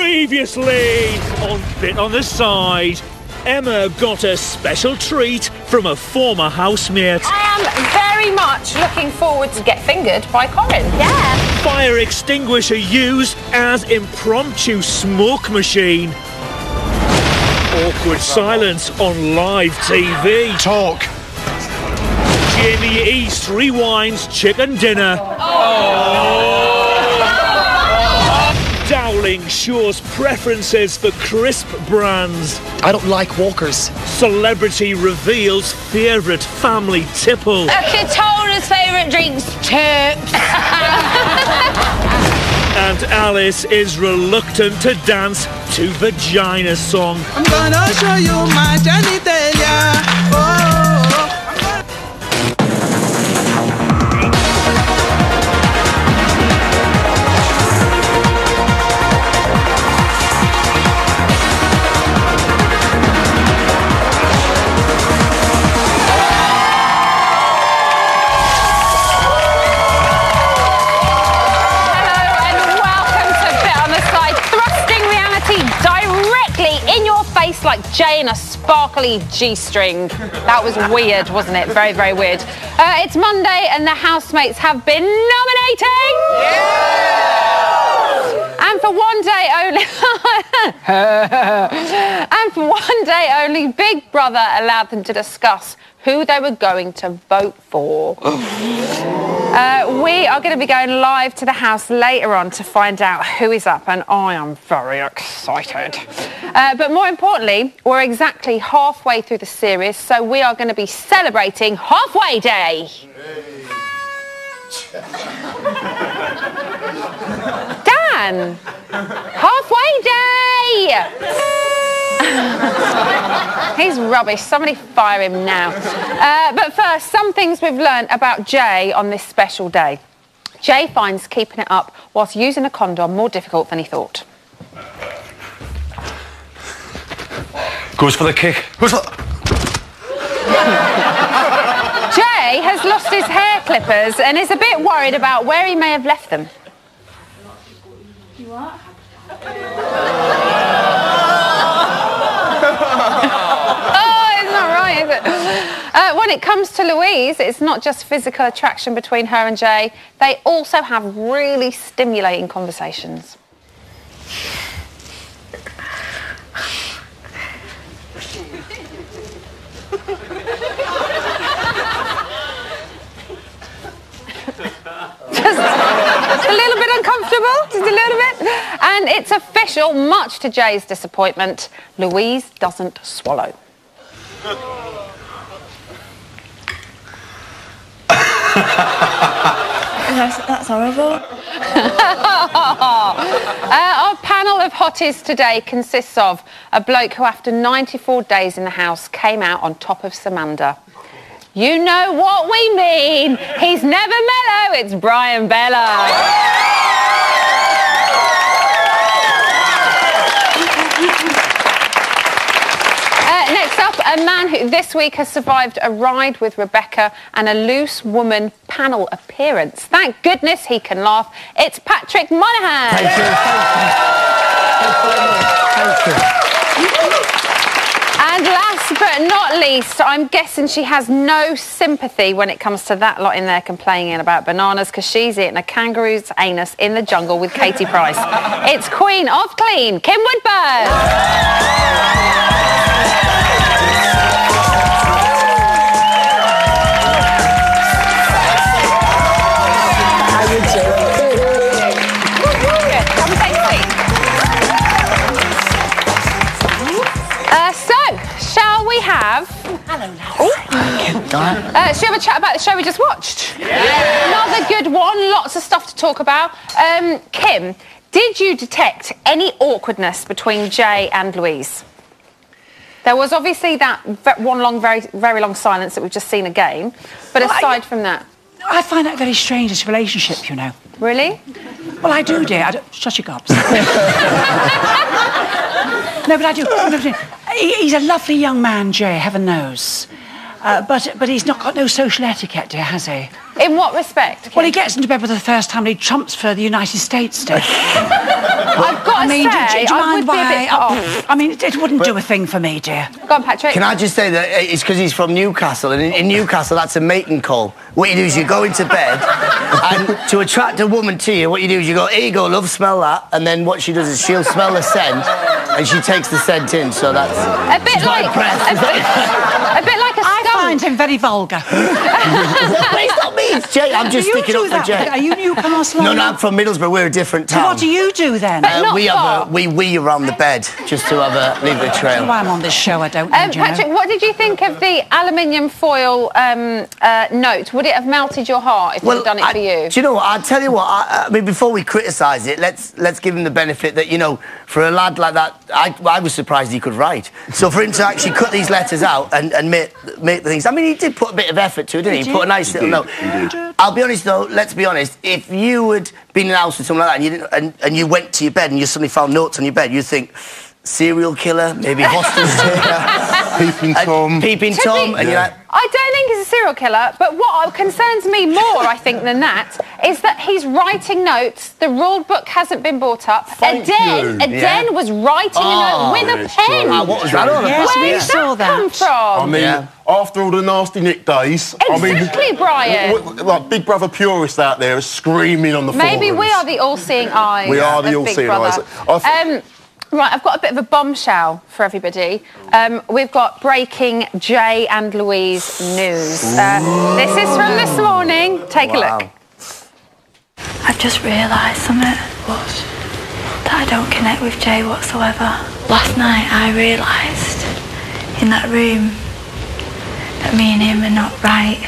Previously on Bit on the Side, Emma got a special treat from a former housemate. I am very much looking forward to get fingered by Corin. Yeah. Fire extinguisher used as impromptu smoke machine. Awkward silence on live TV. Talk. Jamie East rewinds chicken dinner. Dowling shows preferences for crisp brands. I don't like walkers. Celebrity reveals favourite family tipple. Katola's favourite drink's chips. And Alice is reluctant to dance to Vagina Song. I'm gonna show you my genitalia. Like Jay in a sparkly G-string. That was weird, wasn't it? Very, very weird. It's Monday and the housemates have been nominating! Yeah! And for one day only... and for one day only, Big Brother allowed them to discuss who they were going to vote for. We are going to be going live to the house later on to find out who is up, and I am very excited. But more importantly, we're exactly halfway through the series, so we are going to be celebrating Halfway Day. Dan! Halfway Day! He's rubbish. Somebody fire him now. But first, some things we've learned about Jay on this special day. Jay finds keeping it up whilst using a condom more difficult than he thought. Goes for the kick. Goes for... Jay has lost his hair clippers and is a bit worried about where he may have left them. You what? When it comes to Louise, it's not just physical attraction between her and Jay. They also have really stimulating conversations. Just a little bit uncomfortable, just a little bit. And it's official, much to Jay's disappointment, Louise doesn't swallow. That's horrible. Our panel of hotties today consists of a bloke who, after 94 days in the house, came out on top of Samantha. You know what we mean. He's never mellow. It's Brian Bella. Next up, a man who this week has survived a ride with Rebecca and a loose woman panel appearance. Thank goodness he can laugh. It's Patrick Monahan. Thank you. And last but not least, I'm guessing she has no sympathy when it comes to that lot in there complaining about bananas because she's eating a kangaroo's anus in the jungle with Katie Price. It's Queen of Clean, Kim Woodburn. Should we have a chat about the show we just watched? Yeah. Another good one, lots of stuff to talk about. Kim, did you detect any awkwardness between Jay and Louise? There was obviously that one long, very long silence that we've just seen again, but aside from that... I find that a very strange relationship, you know. Really? Well, I do, dear. Shut your gobs. No, but I do. He's a lovely young man, Jay, heaven knows. But he's not got no social etiquette, dear, has he? In what respect? Kim? Well, he gets into bed with the first family trumps for the United States Day. I've got to say, do you I mind would be a bit put off. I mean, it wouldn't do a thing for me, dear. Go on, Patrick. Can I just say that it's because he's from Newcastle, and in Newcastle, that's a mating call. What you do is you go into bed, and to attract a woman to you, what you do is you go, here you go, love, smell that, and then what she does is she'll smell the scent, and she takes the scent in, so that's... A bit like a skunk. I find him very vulgar. It's not me, it's Jay. I'm just sticking up for Jay. Are you Newcastle? No, I'm from Middlesbrough. We're a different town. So what do you do then? We around the bed just to leave a trail. Why I'm on this show, I don't know. Patrick, what did you think of the aluminium foil note? Would it have melted your heart if it had done it for you? Do you know what? I'll tell you what. I mean, before we criticise it, let's give him the benefit that, you know, for a lad like that, I was surprised he could write. So for him to actually cut these letters out and make the things... I mean, he did put a bit of effort to it, didn't he? He put a nice little note. I'll be honest, though, let's be honest. If you had been in a house with someone like that and you went to your bed and you suddenly found notes on your bed, you'd think... serial killer, maybe hostage taker, peeping Tom, and you're like... I don't think he's a serial killer, but what concerns me more, I think, than that is that he's writing notes. The rule book hasn't been brought up. Aden was writing a note with a pen. What was that all about? Where did that come from? I mean, after all the nasty Nick days... Exactly, Brian. Like Big Brother purists out there are screaming on the forums. Maybe we are the all-seeing eyes. We are the all-seeing eyes. Right, I've got a bit of a bombshell for everybody. We've got breaking Jay and Louise news. This is from this morning. Take a look. I've just realised something. What? That I don't connect with Jay whatsoever. Last night I realised in that room that me and him are not right.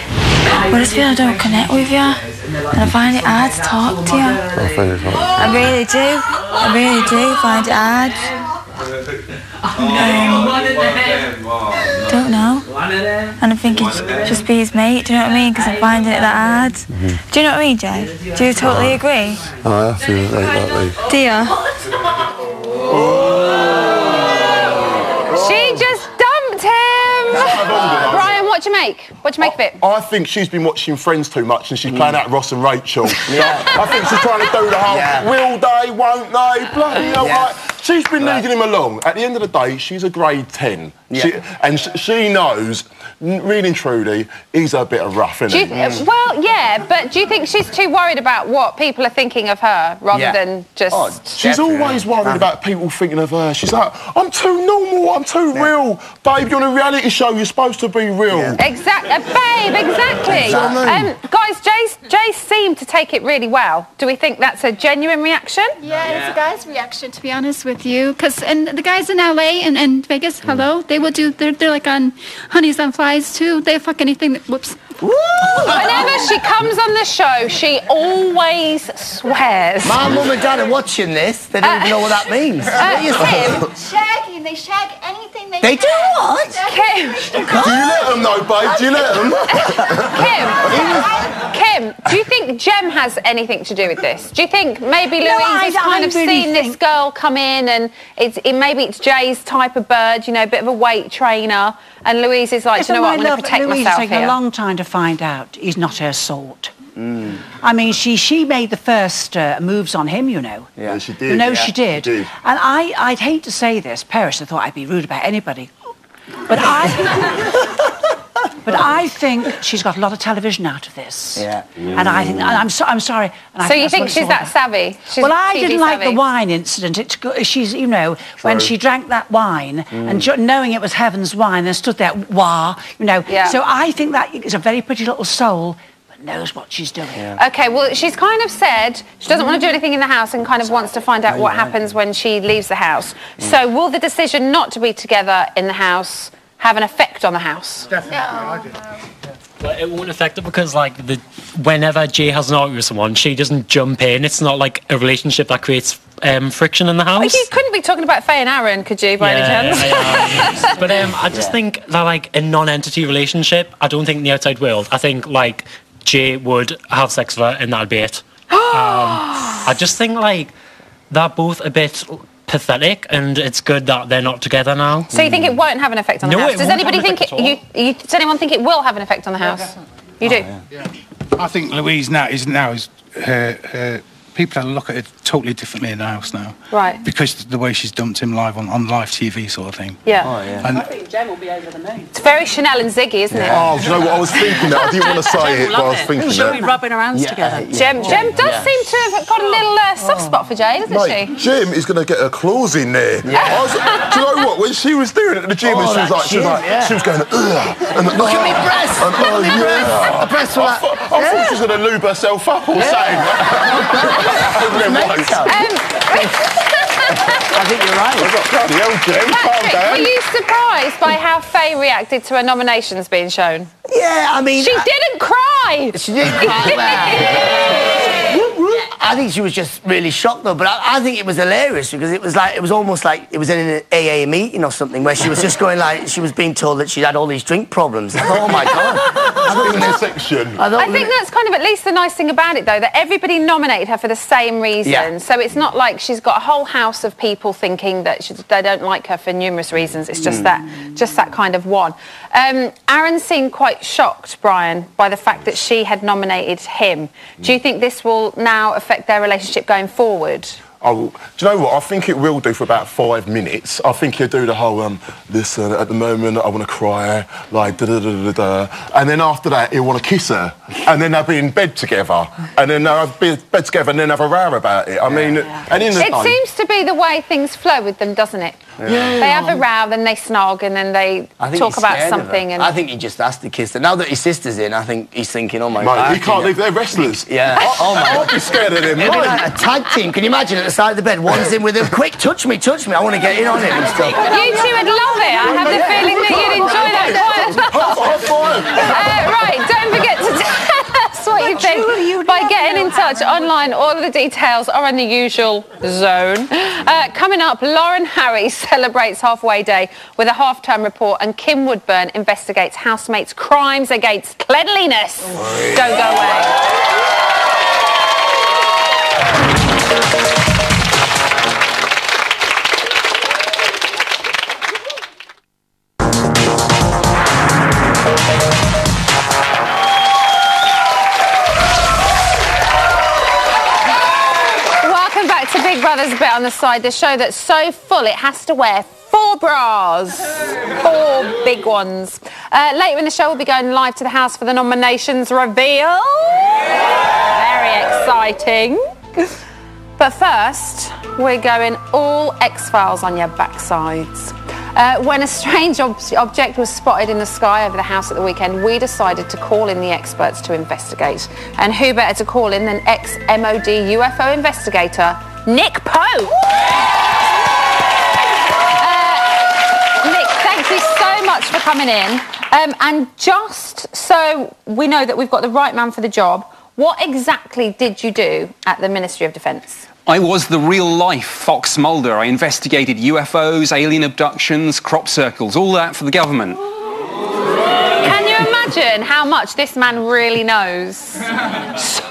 I just feel I don't connect with you. And I find it hard to talk to you. I really do. I really do find it hard. Don't know. And I'm thinking just be his mate, do you know what I mean? Because I'm finding it that hard. Do you know what I mean, Jay? Do you totally agree? I have to relate that way. Do you? She just dumped him! Brian, what do you make? What do you make of it? I think she's been watching Friends too much and she's playing out Ross and Rachel. I think she's trying to do the whole will they, won't they, bloody hell, like, she's been leading him along. At the end of the day, she's a grade 10. She knows, really and truly, he's a bit of rough, isn't he? Well, yeah, but do you think she's too worried about what people are thinking of her rather than just... She's always worried about people thinking of her. She's like, I'm too normal, I'm too real. Babe, you're on a reality show, you're supposed to be real. Exactly, babe, exactly. Guys, Jay seemed to take it really well. Do we think that's a genuine reaction? Yeah, it's a guy's reaction, to be honest with you. And the guys in LA and Vegas, hello, they will do, they're like on Honeys on Flies too. They fuck anything that, whoops. Whenever she comes on the show, she always swears. My mum and dad are watching this. They don't even know what that means. What are you saying? Shagging, they shag anything they They do what? Kim. Do you let them though, babe? Do you let them? Kim, do you think Jem has anything to do with this? Do you think maybe Louise has kind of seen this girl come in and maybe it's Jay's type of bird, you know, a bit of a weight trainer, and Louise is like, you know what, I'm going to protect myself here. Louise taken a long time to find out he's not her sort. I mean, she made the first moves on him, you know. Yeah, she did. You know, she did. And I'd hate to say this, Paris, I thought I'd be rude about anybody. But I think she's got a lot of television out of this. Yeah. And I think, I'm sorry. And so you think she's that savvy? Well, I didn't like the wine incident. She's, you know, when she drank that wine and knowing it was heaven's wine and stood there, wah, you know. Yeah. So I think that is a very pretty little soul, but knows what she's doing. Yeah. OK, well, she's kind of said she doesn't want to do anything in the house and kind of wants to find out what happens when she leaves the house. So will the decision not to be together in the house have an effect on the house? Definitely. Well, it won't affect it because, like, whenever Jay has an argument with someone, she doesn't jump in. It's not like a relationship that creates friction in the house. Well, you couldn't be talking about Faye and Aaron, could you, by any chance? But I just think that, like, a non-entity relationship, I don't think in the outside world, I think, like, Jay would have sex with her and that'd be it. I just think, like, they're both a bit pathetic, and it's good that they're not together now. So you think it won't have an effect on the house? It Does won't anybody have an think effect at all. does anyone think it will have an effect on the house? You do? Yeah. I think Louise now is her people look at it totally differently in the house now. Right. Because the way she's dumped him live on live TV sort of thing. Yeah. Oh, yeah. And I think Jem will be over the moon. It's very Chanel and Ziggy, isn't it? Oh, do you know what? I was thinking that. I didn't want to say it, but I was thinking She'll be that. rubbing her hands together. Jem does seem to have got a little soft spot for Jay, doesn't Mate, she? Jem is going to get her claws in there. Yeah. Do you know what? When she was doing it at the gym, and she was going, ugh. And Look at me breasts! And, Look at me breasts! The breasts were like... I thought she was going to lube herself up or something. I think you're right. Bloody hell, Jem, calm down. Were you surprised by how Faye reacted to her nominations being shown? Yeah, I mean... She didn't cry! She didn't cry. I think she was just really shocked, though, but I think it was hilarious because it was almost like it was in an AA meeting or something where she was just going like, she was being told that she had all these drink problems. I thought, oh, my God. I think that's kind of at least the nice thing about it, though, that everybody nominated her for the same reason. Yeah. So it's not like she's got a whole house of people thinking that they don't like her for numerous reasons. It's just that kind of one. Aaron seemed quite shocked, Brian, by the fact that she had nominated him. Do you think this will now affect their relationship going forward? Oh, do you know what? I think it will do for about 5 minutes. I think he'll do the whole, listen, at the moment, I want to cry, like, da-da-da-da-da. And then after that, he'll want to kiss her. And then they'll be in bed together. And then they'll be in bed together and then have a row about it. I mean, and in the It seems to be the way things flow with them, doesn't it? Yeah. They have a row, then they snog, and then they talk about something. And I think he just has to kiss her. Now that his sister's in, I think he's thinking, oh, my God. Mate, he can't leave their wrestlers. Yeah. Oh, my God. I'd be scared of them. It'd be like a tag team. Can you imagine at the side of the bed, one's in with him, quick, touch me, I want to get in on him and stuff. You two would love it. I have the feeling that you'd enjoy that quite a lot. Right, don't forget to tell us what you think by getting in touch online. All of the details are in the usual zone. Coming up, Lauren Harry celebrates halfway day with a half-term report, and Kim Woodburn investigates housemates' crimes against cleanliness. Don't go away. Welcome back to Big Brother's Bit on the Side, the show that's so full it has to wear 4 bras. 4 big ones. Later in the show, we'll be going live to the house for the nominations reveal. Very exciting. But first, we're going all X-Files on your backsides. When a strange object was spotted in the sky over the house at the weekend, we decided to call in the experts to investigate. And who better to call in than ex-MOD UFO investigator, Nick Pope. Nick, thank you so much for coming in. And just so we know that we've got the right man for the job, what exactly did you do at the Ministry of Defence? I was the real-life Fox Mulder. I investigated UFOs, alien abductions, crop circles, all that for the government. Can you imagine how much this man really knows? So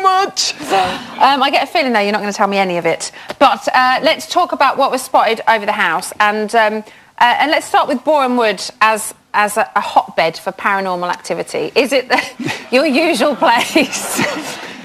much! I get a feeling, though, you're not going to tell me any of it. But let's talk about what was spotted over the house. And let's start with Boreham Wood as a hotbed for paranormal activity. Is it your usual place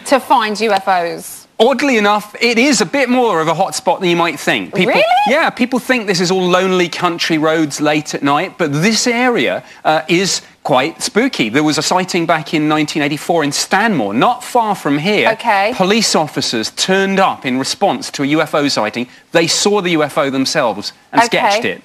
to find UFOs? Oddly enough, it is a bit more of a hotspot than you might think. Really? Yeah, people think this is all lonely country roads late at night, but this area is quite spooky. There was a sighting back in 1984 in Stanmore, not far from here. Okay. Police officers turned up in response to a UFO sighting. They saw the UFO themselves and sketched it.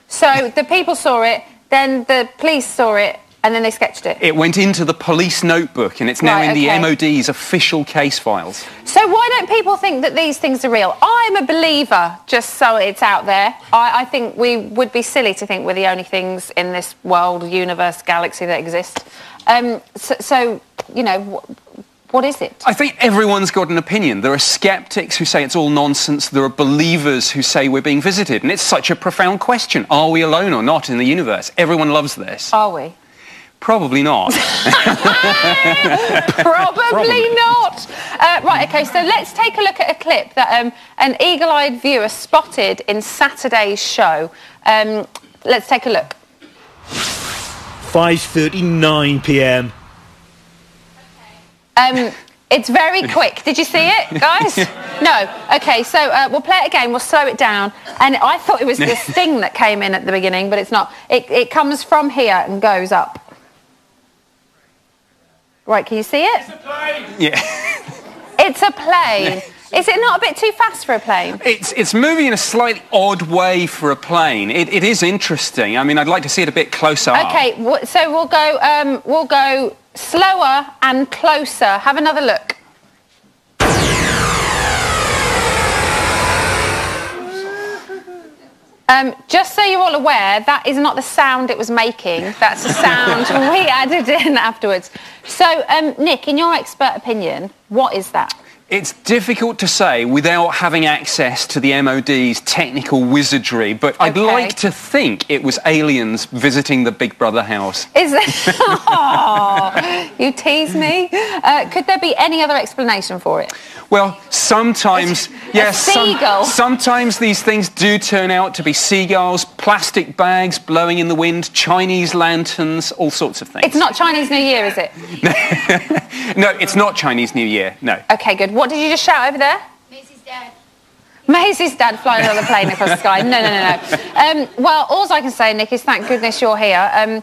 So the people saw it, then the police saw it, and then they sketched it? It went into the police notebook, and it's now in the MOD's official case files. So why don't people think that these things are real? I'm a believer, just so it's out there. I think we would be silly to think we're the only things in this world, universe, galaxy that exist. So you know, what is it? I think everyone's got an opinion. There are skeptics who say it's all nonsense. There are believers who say we're being visited. And it's such a profound question. Are we alone or not in the universe? Everyone loves this. Are we? Probably not. Probably not. Right, OK, so let's take a look at a clip that an eagle-eyed viewer spotted in Saturday's show. Let's take a look. 5:39 p.m. It's very quick. Did you see it, guys? No. OK, so we'll play it again. We'll slow it down. And I thought it was this thing that came in at the beginning, but it's not. It comes from here and goes up. Right, can you see it? It's a plane. Yeah. It's a plane. Is it not a bit too fast for a plane? It's moving in a slightly odd way for a plane. It is interesting. I mean, I'd like to see it a bit closer up. OK, so we'll go slower and closer. Have another look. Just so you're all aware, that is not the sound it was making. That's the sound we added in afterwards. So, Nick, in your expert opinion, what is that? It's difficult to say without having access to the MOD's technical wizardry, but I'd like to think it was aliens visiting the Big Brother house. Is it? Oh, you tease me. Could there be any other explanation for it? Well, sometimes, yes, sometimes these things do turn out to be seagulls, plastic bags blowing in the wind, Chinese lanterns, all sorts of things. It's not Chinese New Year, is it? No, it's not Chinese New Year, no. OK, good. What did you just shout over there? Maisie's dad. Maisie's dad flying another plane across the sky. No. Well, all I can say, Nick, is thank goodness you're here.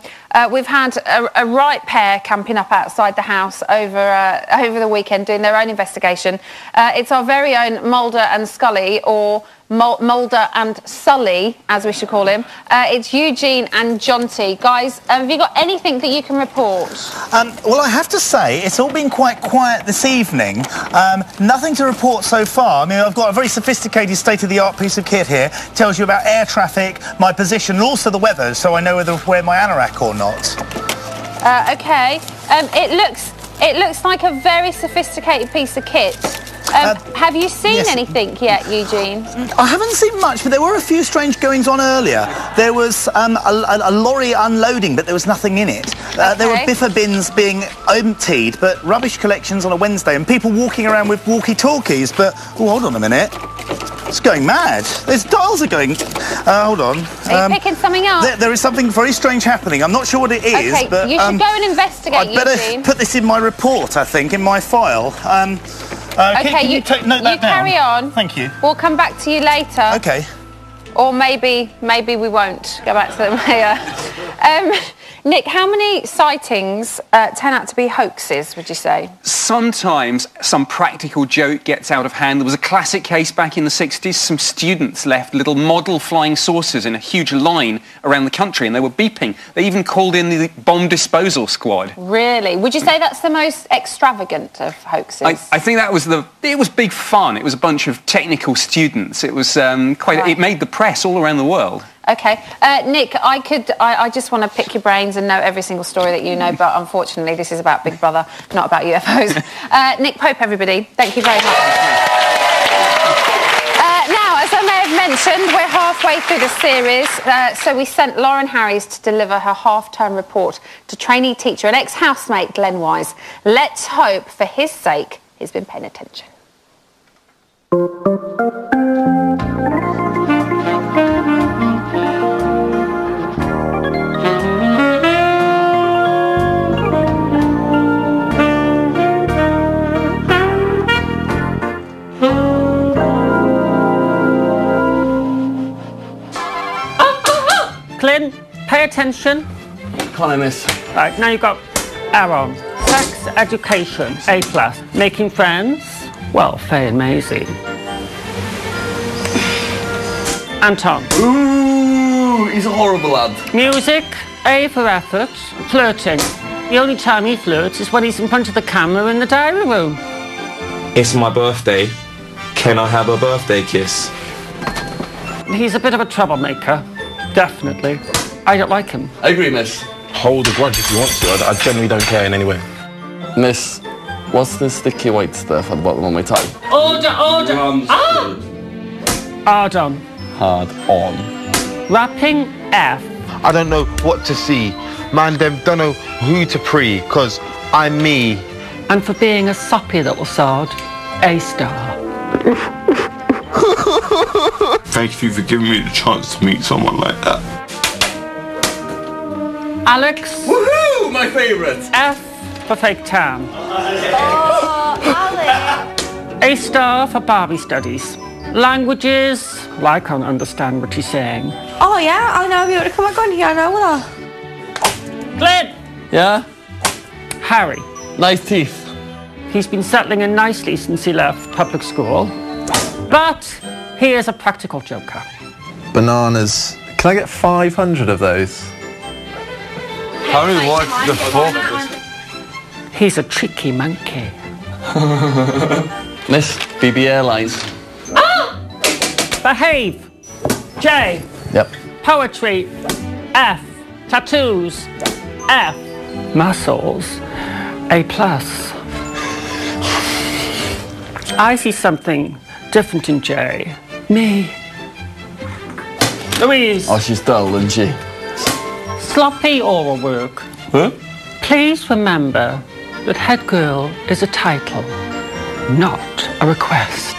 We've had a right pair camping up outside the house over the weekend doing their own investigation. It's our very own Mulder and Scully, or Mulder and Sully, as we should call him. It's Eugene and Jonty. Guys, have you got anything that you can report? Well, I have to say, it's all been quite quiet this evening. Nothing to report so far. I mean, I've got a very sophisticated state-of-the-art piece of kit here. Tells you about air traffic, my position, and also the weather, so I know whether to wear my anorak or not. OK. It looks like a very sophisticated piece of kit. Have you seen anything yet, Eugene? I haven't seen much, but there were a few strange goings-on earlier. There was a lorry unloading, but there was nothing in it. There were biffa bins being emptied, but rubbish collections on a Wednesday, and people walking around with walkie-talkies, but... Oh, hold on a minute. It's going mad. Those dials are going... hold on. Are you picking something up? There is something very strange happening. I'm not sure what it is, but... you should go and investigate, I'd better put this in my report, I think, in my file. OK, can you note that down? Carry on. Thank you. We'll come back to you later. OK. Or maybe we won't go back to them later. Nick, how many sightings turn out to be hoaxes, would you say? Sometimes some practical joke gets out of hand. There was a classic case back in the 60s. Some students left little model flying saucers in a huge line around the country, and they were beeping. They even called in the bomb disposal squad. Really? Would you say that's the most extravagant of hoaxes? I think that was it was big fun. It was a bunch of technical students. It was it made the press all around the world. OK. Nick, I just want to pick your brains and know every single story that you know, but unfortunately this is about Big Brother, not about UFOs. Nick Pope, everybody, thank you very much. Now, as I may have mentioned, we're halfway through the series, so we sent Lauren Harries to deliver her half-term report to trainee teacher and ex-housemate Glenn Wise. Let's hope, for his sake, he's been paying attention. Glenn, pay attention. Can't I miss? Right, now you've got Aaron. Sex education, A+. Making friends, well, Faye and Maisie. Anton. Ooh, he's a horrible lad. Music, A for effort. Flirting. The only time he flirts is when he's in front of the camera in the diary room. It's my birthday. Can I have a birthday kiss? He's a bit of a troublemaker. Definitely. I don't like him. I agree, miss. Hold a grudge if you want to. I generally don't care in any way. Miss, what's this sticky white stuff at the bottom of my tie? Order! Hard on. Hard on. Wrapping F. I don't know what to see man, them don't know who to pre, because I'm me. And for being a soppy little sod, A star. Thank you for giving me the chance to meet someone like that. Alex. Woohoo! My favourite. F for fake tan. Oh, Alex. A star for Barbie studies. Languages, well, I can't understand what he's saying. Oh, yeah, I know. You want to come back on here, I know that. Glenn! Yeah? Harry. Nice teeth. He's been settling in nicely since he left public school. But he is a practical joker. Bananas. Can I get 500 of those? How many watch the fuck? He's a tricky monkey. Miss, BB Airlines. Behave. J. Yep. Poetry. F. Tattoos. F. Muscles. A+. I see something different in J. Me. Louise. Oh, she's dull, isn't she? Sloppy oral work. Huh? Please remember that head girl is a title, not a request.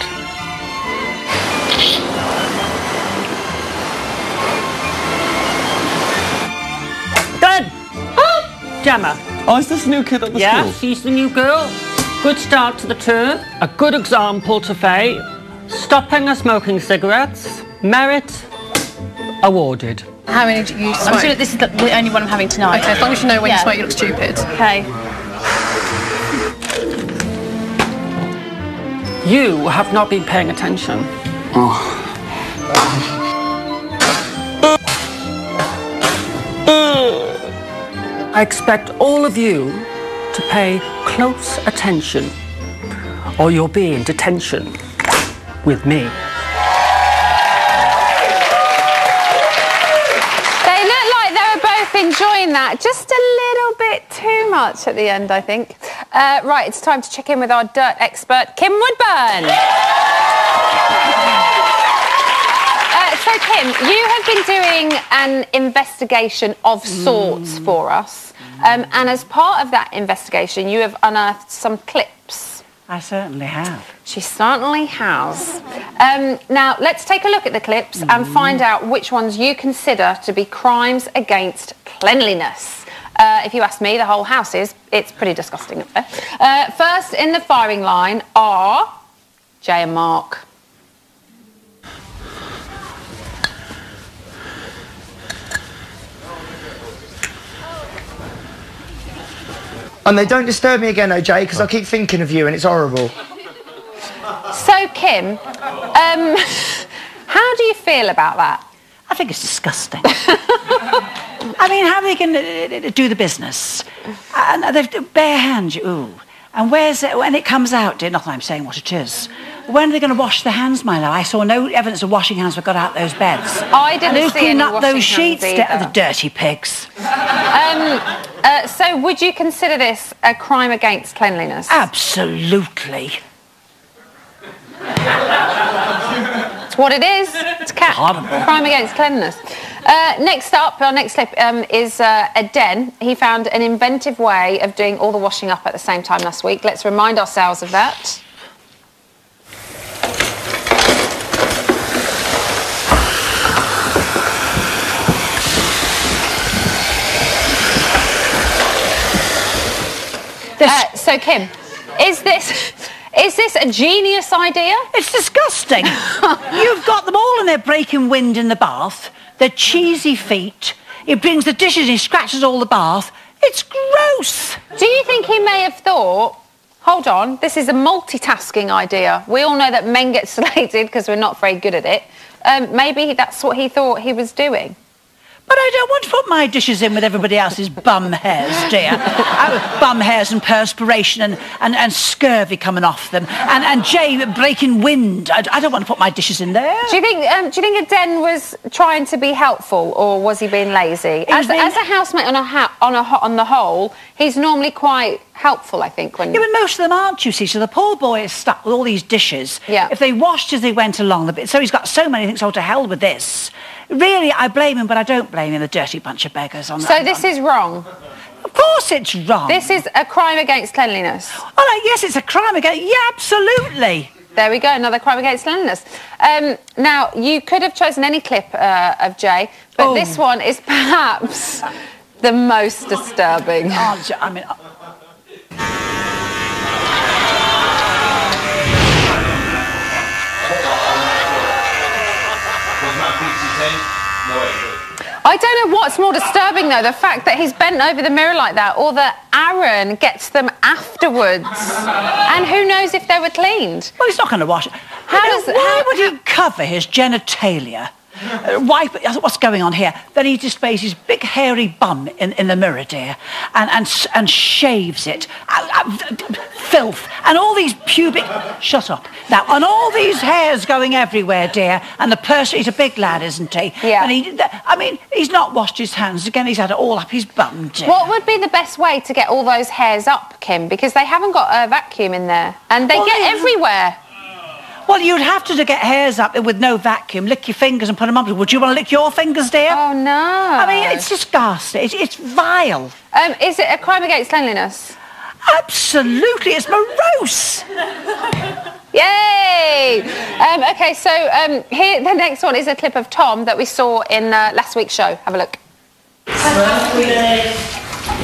Good! Gemma. Oh, is this a new kid at the school? Yes, she's the new girl. Good start to the term. A good example to Faye. Stopping her smoking cigarettes. Merit awarded. How many do you smoke? I'm sure this is the only one I'm having tonight. Okay, as long as you know when you smoke, you look stupid. Okay. You have not been paying attention. I expect all of you to pay close attention, or you'll be in detention with me. They look like they were both enjoying that just a little bit too much at the end, I think. Right, it's time to check in with our dirt expert, Kim Woodburn. So, Kim, you have been doing an investigation of sorts for us. And as part of that investigation, you have unearthed some clips. I certainly have. She certainly has. Now, let's take a look at the clips and find out which ones you consider to be crimes against cleanliness. If you ask me, the whole house is. It's pretty disgusting up there. First in the firing line are Jay and Mark. And they don't disturb me again, OJ, because I keep thinking of you and it's horrible. So, Kim, how do you feel about that? I think it's disgusting. I mean, how are they going to do the business? And they've bare hands, ooh. And where's it, when it comes out, dear, not that I'm saying what it is, when are they going to wash their hands, my love? I saw no evidence of washing hands when I got out those beds. I didn't see any up washing those sheets, hands the dirty pigs. So would you consider this a crime against cleanliness? Absolutely. It's what it is. It's crime against cleanliness. Next up, our next clip is Den. He found an inventive way of doing all the washing up at the same time last week. Let's remind ourselves of that. So, Kim, is this a genius idea? It's disgusting. You've got them all and they're breaking wind in the bath. They're cheesy feet. He brings the dishes and he scratches all the bath. It's gross. Do you think he may have thought, hold on, this is a multitasking idea. We all know that men get slated because we're not very good at it. Maybe that's what he thought he was doing. But I don't want to put my dishes in with everybody else's bum hairs, dear. Bum hairs and perspiration and scurvy coming off them. And Jay breaking wind. I don't want to put my dishes in there. Do you think Den was trying to be helpful, or was he being lazy? As a housemate on the whole, he's normally quite helpful, I think. When... Yeah, but most of them aren't, you see. So the poor boy is stuck with all these dishes. Yeah. If they washed as they went along, so he's got so many things, oh, to hell with this. Really, I blame him, but I don't blame him, the dirty bunch of beggars. On so this is wrong? Of course it's wrong. This is a crime against cleanliness? Oh, no, yes, it's a crime against... Yeah, absolutely. There we go, another crime against cleanliness. Now, you could have chosen any clip of Jay, but this one is perhaps the most disturbing. Oh, I mean... I don't know what's more disturbing, though, the fact that he's bent over the mirror like that, or that Aaron gets them afterwards. And who knows if they were cleaned? Well, he's not going to wash it. Why would he cover his genitalia? Wipe it, what's going on here? Then he displays his big hairy bum in the mirror, dear, and shaves it. Filth. And all these pubic... Shut up. Now, and all these hairs going everywhere, dear, and the person, he's a big lad, isn't he? Yeah. And I mean, he's not washed his hands. Again, he's had it all up his bum, dear. What would be the best way to get all those hairs up, Kim? Because they haven't got a vacuum in there, and they get everywhere. Well, you'd have to get hairs up with no vacuum, lick your fingers and put them up. Would you want to lick your fingers, dear? Oh, no. I mean, it's disgusting. It's vile. Is it a crime against cleanliness? Absolutely. It's morose. Yay! OK, so here, the next one is a clip of Tom that we saw in last week's show. Have a look. It's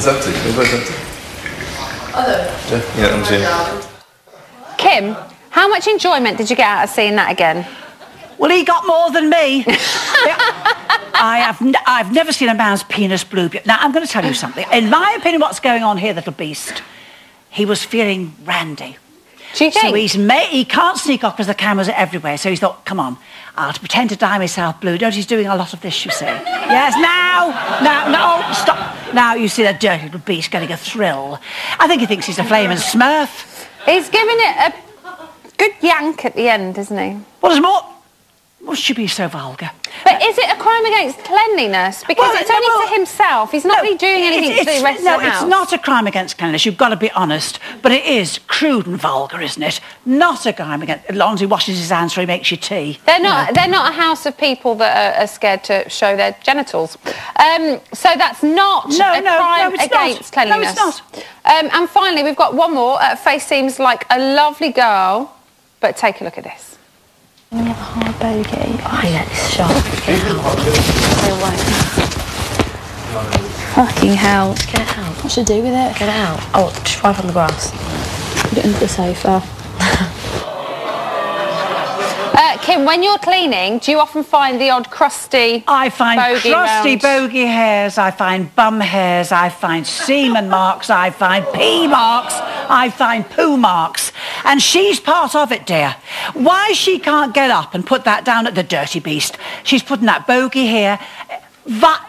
empty. It's empty. Yeah, I'm seeing. Kim, how much enjoyment did you get out of seeing that again? Well, he got more than me. I've never seen a man's penis blue. Now, I'm going to tell you something. In my opinion, what's going on here, little beast, he was feeling randy. Do you think? So he can't sneak off because the cameras are everywhere. So he thought, come on, I'll pretend to dye myself blue. Don't he's doing a lot of this, you see. Yes, now, stop. Now you see that dirty little beast getting a thrill. I think he thinks he's a flaming smurf. He's giving it a good yank at the end, isn't he? Well, there's more. What should be so vulgar? But is it a crime against cleanliness? Because it's only to himself. He's not really doing anything to the rest of the house. No, it's not a crime against cleanliness. You've got to be honest. But it is crude and vulgar, isn't it? Not a crime against... As long as he washes his hands so he makes you tea. They're not a house of people that are scared to show their genitals. So that's not a crime against cleanliness. No, it's not. And finally, we've got one more. Faye seems like a lovely girl. But take a look at this. You have a hard bogey. Oh, I get this shot. Fucking hell. Get it out. What should I do with it? Get it out. Oh, just wipe on the grass. Put it under the sofa. Kim, when you're cleaning, do you often find the odd crusty I find crusty bogey hairs, I find bum hairs, I find semen marks, I find pee marks, I find poo marks. And she's part of it, dear. Why she can't get up and put that down at the dirty beast? She's putting that bogey here.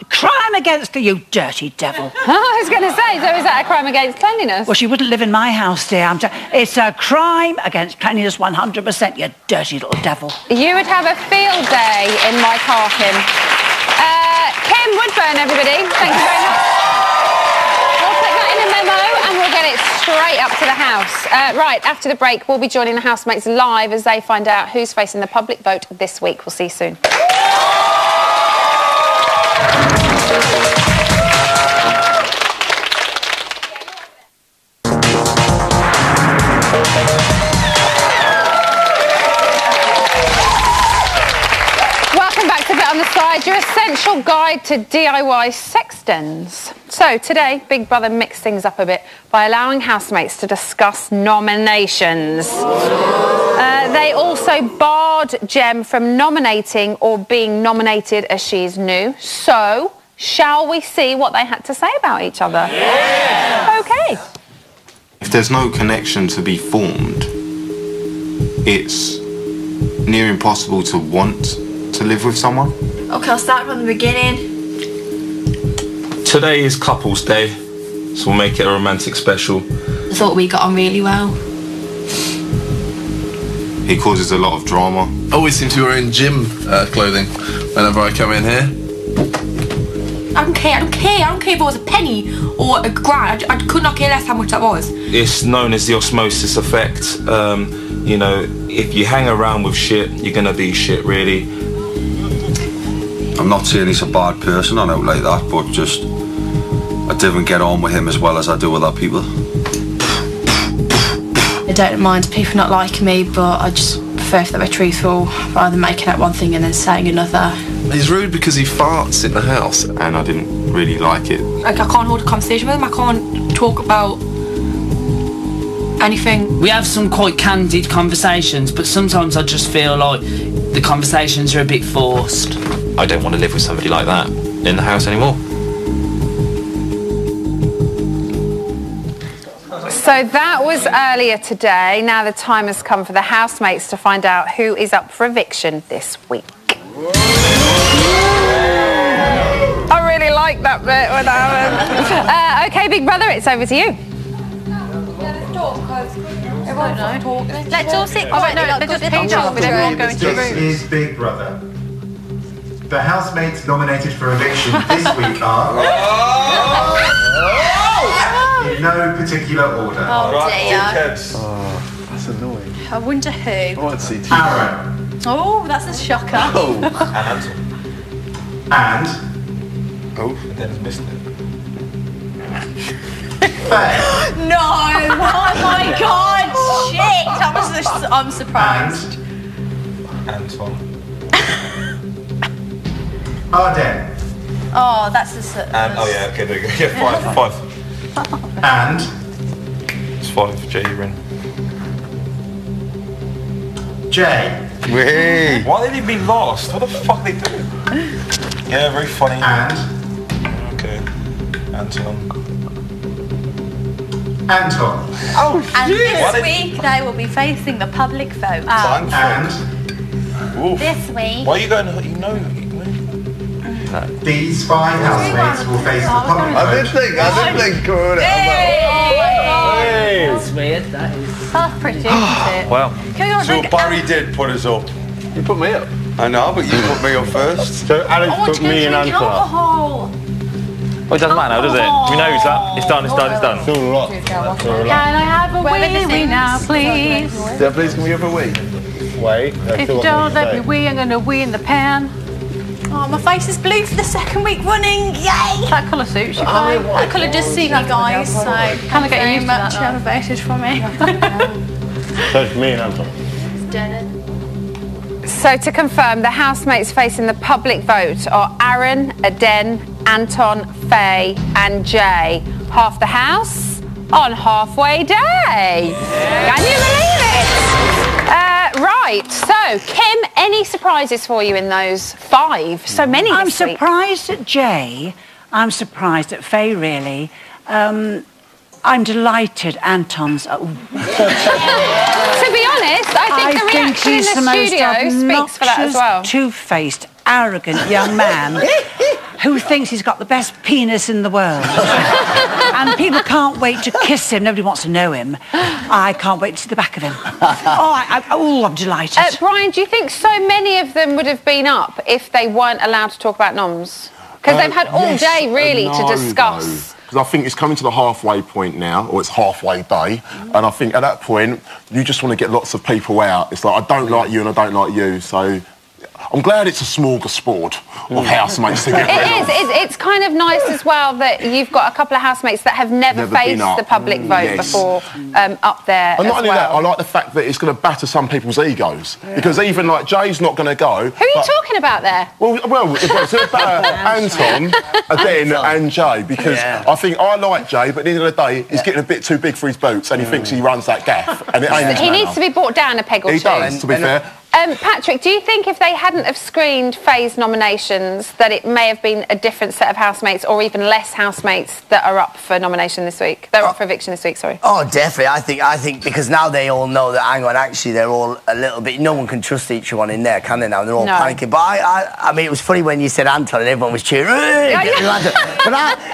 Crime against you dirty devil. I was going to say, so is that a crime against cleanliness? Well, she wouldn't live in my house, dear. It's a crime against cleanliness 100%, you dirty little devil. You would have a field day in my car, Kim. Kim Woodburn, everybody. Thank you very much. We'll put that in a memo and we'll get it straight up to the house. Right, after the break, we'll be joining the housemates live as they find out who's facing the public vote this week. We'll see you soon. Welcome back to Bet on the Side, your essential guide to DIY sextons. So today, Big Brother mixed things up a bit by allowing housemates to discuss nominations. They also barred Jem from nominating or being nominated as she's new. So, shall we see what they had to say about each other? Yeah. OK. If there's no connection to be formed, it's near impossible to want to live with someone. OK, I'll start from the beginning. Today is couples day, so we'll make it a romantic special. I thought we got on really well. He causes a lot of drama. Always seem to be wearing gym clothing whenever I come in here. I don't care. I don't care. I don't care if it was a penny or a grand. I could not care less how much that was. It's known as the osmosis effect. You know, if you hang around with shit, you're gonna be shit, really. I'm not saying he's a bad person, I don't like that, but just I didn't get on with him as well as I do with other people. I don't mind people not liking me, but I just prefer if they were truthful rather than making out one thing and then saying another. He's rude because he farts in the house, and I didn't really like it. Like, I can't hold a conversation with him. I can't talk about anything. We have some quite candid conversations, but sometimes I just feel like the conversations are a bit forced. I don't want to live with somebody like that in the house anymore. So that was earlier today. Now the time has come for the housemates to find out who is up for eviction this week. I really like that bit when I was... OK, Big Brother, it's over to you. Let's all sit quietly. Let's just page off with everyone going to This is Big Brother. The housemates nominated for eviction this week are... in no particular order. Oh dear. Oh, that's annoying. I wonder who. I want to see Aaron. Oh, that's a shocker. Oh. And... Oh, Den's missed it. No! Oh my God! Shit! I'm surprised. Anton. Arden. Oh, that's a... Oh yeah, okay, there you go. Yeah, five. And... It's 5, Jay, you're in. Jay. Wait. Why did he be lost? What the fuck they do? Yeah, very funny. And... Okay. Anton. Anton. Oh, and this week they will be facing the public vote. And... This week... Why are you going... You know... These 5 housemates will face the public vote. I did think, Corona. That's weird, that is. That's pretty, isn't it? Wow. So Barry did put us up. You put me up. I know, but you put me up first. So Alex put me and Anton up. Alcohol. Well, it doesn't matter now, does it? We know it's that. It's done, it's done, it's done. It's all right. Can I have a wee now, please? Yeah, please, can we have a wee? Wait. If you don't let me wee, I'm going to wee in the pan. Oh, my face is blue for the second week running. Yay! That colour suits you. That colour does suit you guys, so kind of get used to that. You have a voted for me. So it's me and Anton. So to confirm, the housemates facing the public vote are Aaron, Aden, Anton, Faye and Jay. Half the house on halfway day. Can you believe it? Right, so Kim, any surprises for you in those 5? So many I'm this week. surprised at Jay. I'm surprised at Faye, really. I'm delighted Anton's... To be honest, I think the reaction in the studio speaks for that as well. Two-faced, arrogant young man who thinks he's got the best penis in the world. And people can't wait to kiss him. Nobody wants to know him. I can't wait to see the back of him. I'm delighted. Brian, do you think so many of them would have been up if they weren't allowed to talk about noms? Because they've had all day, really, to discuss. Because I think it's coming to the halfway point now, or it's halfway day, and I think at that point, you just want to get lots of people out. It's like, I don't like you and I don't like you, so... I'm glad it's a smorgasbord of housemates to get rid of. It's kind of nice as well that you've got a couple of housemates that have never faced the public vote before up there. And not only that, I like the fact that it's going to batter some people's egos. Because even like Jay's not going to go. Who are you talking about there? Well, it's going to batter Anton, Aden and Jay. Because I think I like Jay, but at the end of the day, he's getting a bit too big for his boots and he thinks he runs that gaff. And it ain't his He manner. needs to be brought down a peg or two. He does, to be fair. Patrick, do you think if they hadn't have screened Faye's nominations that it may have been a different set of housemates or even less housemates that are up for nomination this week? They're up for eviction this week, sorry. Oh, definitely. I think because now they all know that, hang on, actually they're all a little bit... No one can trust each one in there, can they now? They're all panicking. But I mean, it was funny when you said Anton and everyone was cheering. But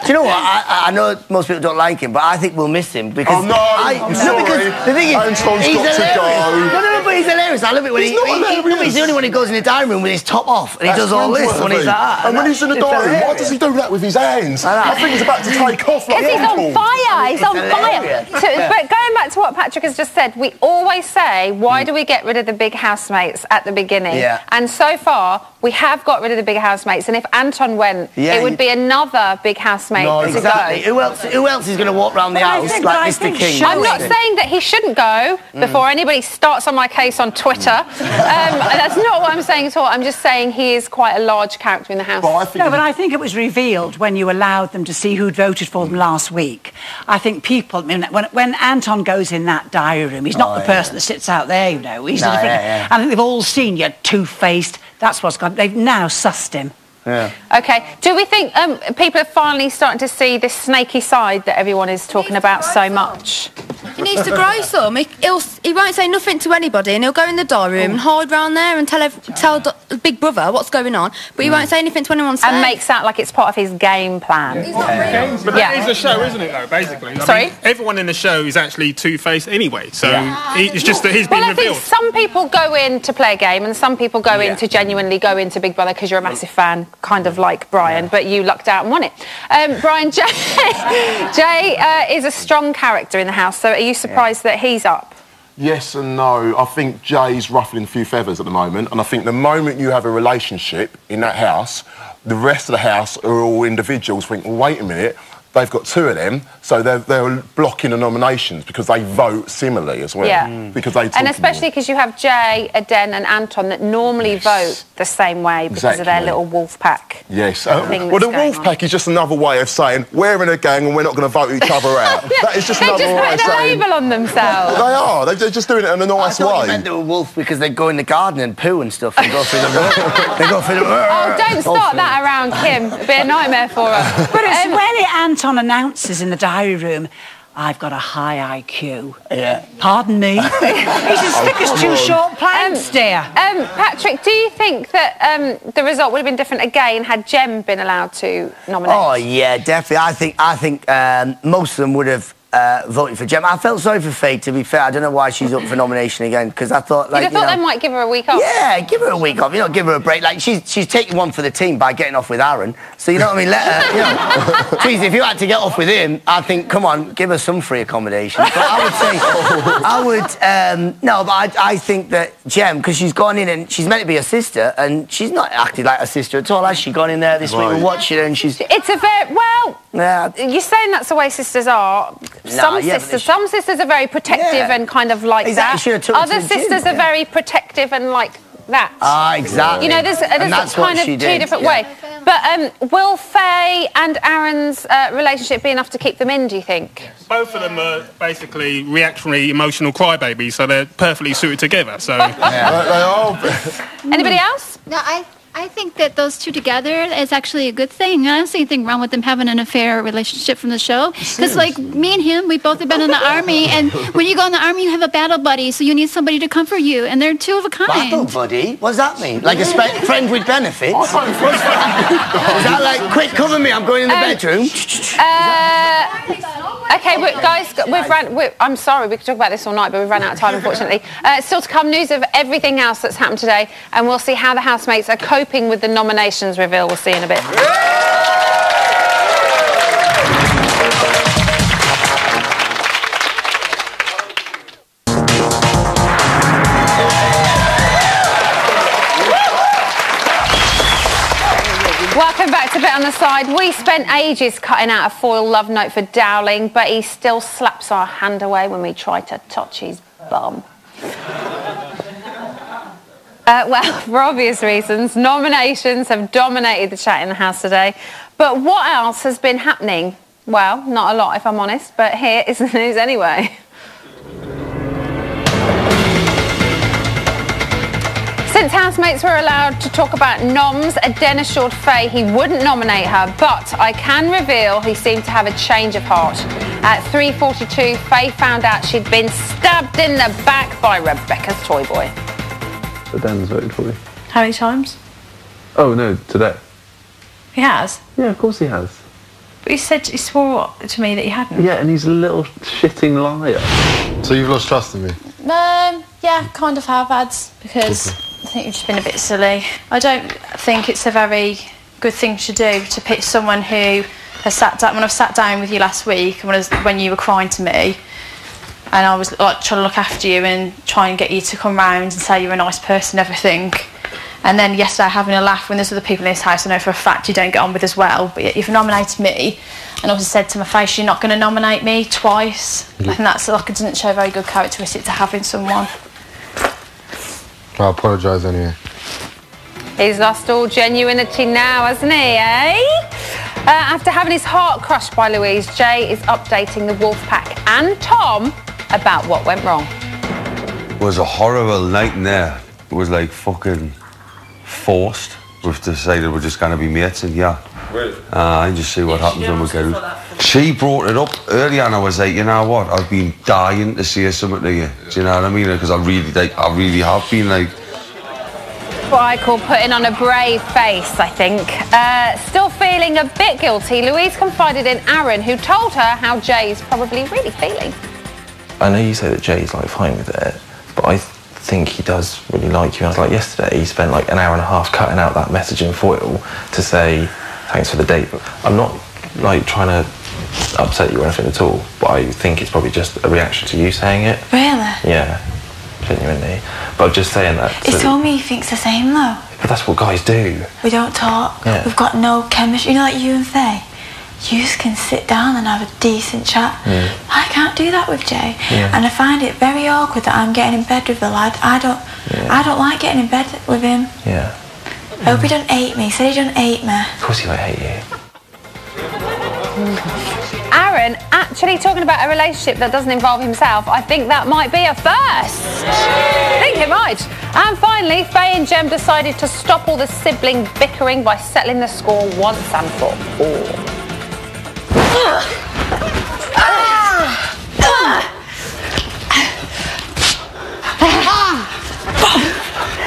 do you know what? I know most people don't like him, but I think we'll miss him because... Oh, no, I'm sorry. Because the thing is... Anton's got to go. No, but he's hilarious. I love it when he's the only one who goes in the dining room with his top off and he does all this when he's like that. And when he's in the dining room, why does he do that with his hands? I think he's about to take off like he's on fire. He's on fire. But going back to what Patrick has just said, we always say, why do we get rid of the big housemates at the beginning? Yeah. And so far, we have got rid of the big housemates. And if Anton went, it would be another big housemate to exactly. go. Who else is going to walk around the house like Mr. King? I'm not saying that he shouldn't go before anybody starts on my case on Twitter. That's not what I'm saying at all. I'm just saying he is quite a large character in the house. But I think it was revealed when you allowed them to see who'd voted for them last week. I think people, I mean, when Anton goes in that diary room, he's not the person that sits out there, you know. He's a different. I think they've all seen you two-faced. That's what's gone. They've now sussed him. Yeah. OK. Do we think people are finally starting to see this snaky side that everyone is talking about so much? He needs to grow some. He won't say nothing to anybody, and he'll go in the diary room and hide round there and tell Big Brother what's going on, but he won't say anything to anyone. And makes out like it's part of his game plan. But that is the show, isn't it, though, basically? I mean, everyone in the show is actually two-faced anyway, so it's just that he's been revealed. I think some people go in to play a game and some people go in to genuinely go into Big Brother because you're a massive fan, kind of like Brian, but you lucked out and won it. Brian, Jay is a strong character in the house, so are you surprised that he's up? Yes and no. I think Jay's ruffling a few feathers at the moment, and I think the moment you have a relationship in that house, the rest of the house are all individuals think, well, wait a minute, they've got two of them, so they're blocking the nominations because they vote similarly as well. Yeah. Because they and especially because you have Jay, Aden and Anton that normally vote the same way because of their little wolf pack. Yes. Well, the wolf pack is just another way of saying we're in a gang and we're not going to vote each other out. That is just another way of saying... They're just putting a label on themselves. They are. They're just doing it in a nice way. I thought you meant they were wolf because they go in the garden and poo and stuff and go through the... they go through the... Oh, don't start that around Kim. It'd be a nightmare for her. But it's when Anton announces in the diary room, I've got a high IQ. Yeah. Pardon me. He's as thick as two short planks, dear. Patrick, do you think that the result would have been different again had Jem been allowed to nominate? Oh, yeah, definitely. I think most of them would have voted for Jem. I felt sorry for Faye, to be fair. I don't know why she's up for nomination again, because I thought, like, You'd have thought they might give her a week off. Yeah, give her a week off. You know, give her a break. Like, she's taking one for the team by getting off with Aaron. So, you know what I mean? Let her, you know. Geez, if you had to get off with him, I think, come on, give her some free accommodation. But I would say, no, but I think that Jem, because she's gone in and she's meant to be a sister, and she's not acted like a sister at all, has she? Gone in there this week, we're watching her, and she's... It's a very... Well, you're saying that's the way sisters are. Some sisters are very protective and kind of like that. Other sisters are very protective and like that. Ah, exactly. You know, there's kind of two different ways. But will Faye and Aaron's relationship be enough to keep them in, do you think? Both of them are basically reactionary, emotional crybabies, so they're perfectly suited together. So they are. Anybody else? No, I think that those two together is actually a good thing. I don't see anything wrong with them having an affair or relationship from the show. Because, like, me and him, we both have been in the army, and when you go in the army, you have a battle buddy, so you need somebody to comfort you, and they're two of a kind. Battle buddy? What does that mean? Like a friend with benefits? Is that like, quick, cover me, I'm going in the bedroom? OK, guys, I'm sorry, we could talk about this all night, but we've run out of time, unfortunately. Still to come, news of everything else that's happened today, and we'll see how the housemates are coping with the nominations reveal. We'll see in a bit. Welcome back to Bet on the Side. We spent ages cutting out a foil love note for Dowling, but he still slaps our hand away when we try to touch his bum. Well, for obvious reasons, nominations have dominated the chat in the house today. But what else has been happening? Well, not a lot, if I'm honest, but here is the news anyway. Since housemates were allowed to talk about noms, Aden assured Faye he wouldn't nominate her, but I can reveal he seemed to have a change of heart. At 3:42, Faye found out she'd been stabbed in the back by Rebecca's toy boy. Aden's voted for me. How many times? Oh, no, today. He has? Yeah, of course he has. But he swore to me that he hadn't. Yeah, and he's a little shitting liar. So you've lost trust in me? Yeah, kind of have had, because I think you've just been a bit silly. I don't think it's a very good thing to do, to pick someone who has sat down. When I've sat down with you last week, when you were crying to me, and I was like trying to look after you and try and get you to come round and say you're a nice person and everything. And then yesterday having a laugh when there's other people in this house I know for a fact you don't get on with as well, but yet you've nominated me and also said to my face you're not going to nominate me twice. I think that's like, it doesn't show a very good characteristic to have in someone. I apologise anyway. He's lost all genuinity now, hasn't he, eh? After having his heart crushed by Louise, Jay is updating the Wolfpack and Tom about what went wrong. It was a horrible night in there. It was like fucking forced. We've decided we're just going to be mates and and just see what happens when we get out. She brought it up earlier and I was like, you know what, I've been dying to say something to you. Do you know what I mean? Because I really have been like... What I call putting on a brave face, I think. Still feeling a bit guilty, Louise confided in Aaron, who told her how Jay's probably really feeling. I know you say that Jay's like fine with it, but I think he does really like you. I was like, yesterday he spent like an hour and a half cutting out that message in foil to say thanks for the date. I'm not like trying to upset you or anything at all, but I think it's probably just a reaction to you saying it. Really? Yeah, genuinely. But I'm just saying that. He told me he thinks the same though. But that's what guys do. We don't talk. Yeah. We've got no chemistry. You know, like you and Faye. You just can sit down and have a decent chat. I can't do that with Jay, and I find it very awkward that I'm getting in bed with a lad. I don't like getting in bed with him. Yeah. I hope he don't hate me. He said he don't hate me. Of course he won't hate you. Aaron actually talking about a relationship that doesn't involve himself. I think that might be a first. I think it might. And finally, Faye and Jem decided to stop all the sibling bickering by settling the score once and for all.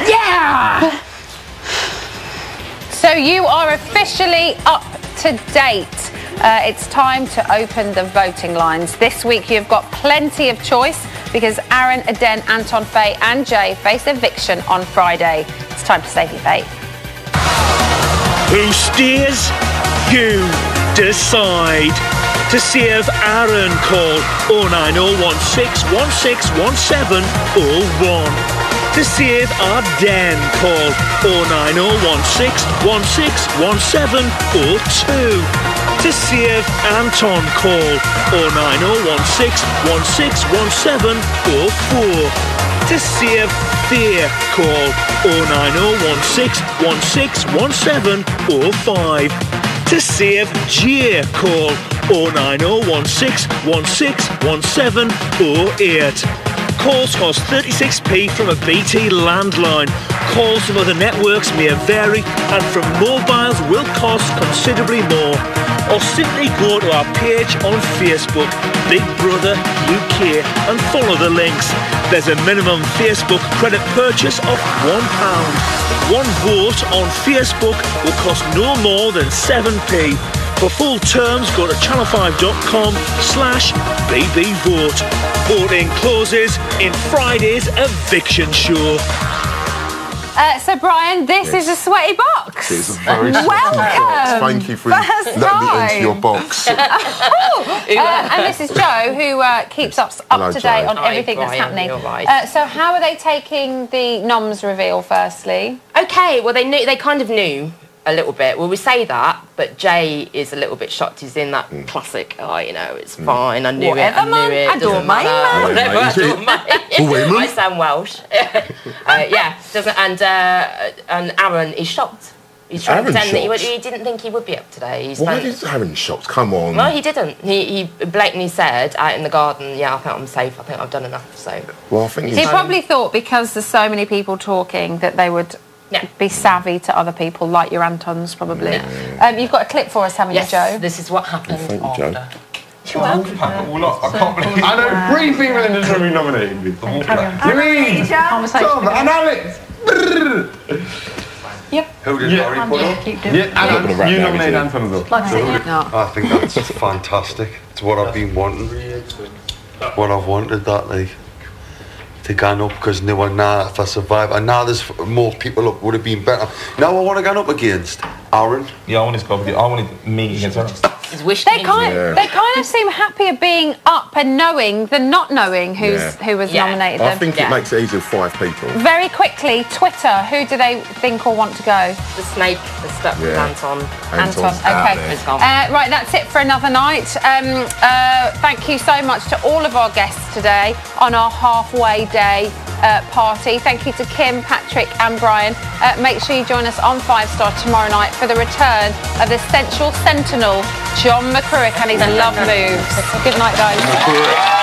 Yeah! So you are officially up to date. It's time to open the voting lines. This week you've got plenty of choice because Aaron, Aden, Anton, Faye and Jay face eviction on Friday. It's time to save your fate. Who steers? You decide. To see if Aaron call 09016161701. To see if Aden call 09016161702. To see if Anton call 09016161704. To see if Fear call 09016161705. To see if Gia call 09016161708. Calls cost 36p from a BT landline. Calls from other networks may vary and from mobiles will cost considerably more. Or simply go to our page on Facebook, Big Brother UK, and follow the links. There's a minimum Facebook credit purchase of £1. One vote on Facebook will cost no more than 7p. For full terms, go to channel5.com/BBVote. Voting closes in Friday's eviction show. So, Brian, this is a sweaty box. It's a very sweaty Welcome. box. Thank you for letting me into your box. And this is Joe, who keeps us up to date on everything that's happening. So, how are they taking the noms reveal, firstly? Okay, well, they kind of knew a little bit. Well, we say that, but Jay is a little bit shocked. He's in that classic, it's fine, I knew it. I don't mind, Whatever, I don't mind. I sound Welsh. And Aaron is shocked. He's trying to pretend that he didn't think he would be up today. Why is Aaron shocked? Come on. Well, he didn't. He blatantly said out in the garden, I think I'm safe, I think I've done enough, so... Well, I think he probably thought because there's so many people talking that they would... be savvy to other people, like your Antons, probably. You've got a clip for us, haven't you, Joe? This is what happened Thank you, Joe. You're welcome. I can't believe I know 3 people in this room nominated me. Louise, Tom and Alex. Yep. Who did Harry put up? Yeah, you nominated Anton as well. I think that's fantastic. It's what I've been wanting. What I've wanted, that, like. they gone up because they were, nah, if I survive. And now there's more people up, would have been better. Now I want to go up against Aaron. Yeah, I wanted me against Aaron. They kind of seem happier being up and knowing than not knowing who was nominated. I think it makes it easier with 5 people. Very quickly, Twitter, who do they think or want to go? The snake is stuck with Anton. Anton, okay. Right, that's it for another night. Thank you so much to all of our guests today on our halfway day party. Thank you to Kim, Patrick and Brian. Make sure you join us on 5 Star tomorrow night for the return of the Central Sentinel, John McCurrick, and his love moves. Good night, guys.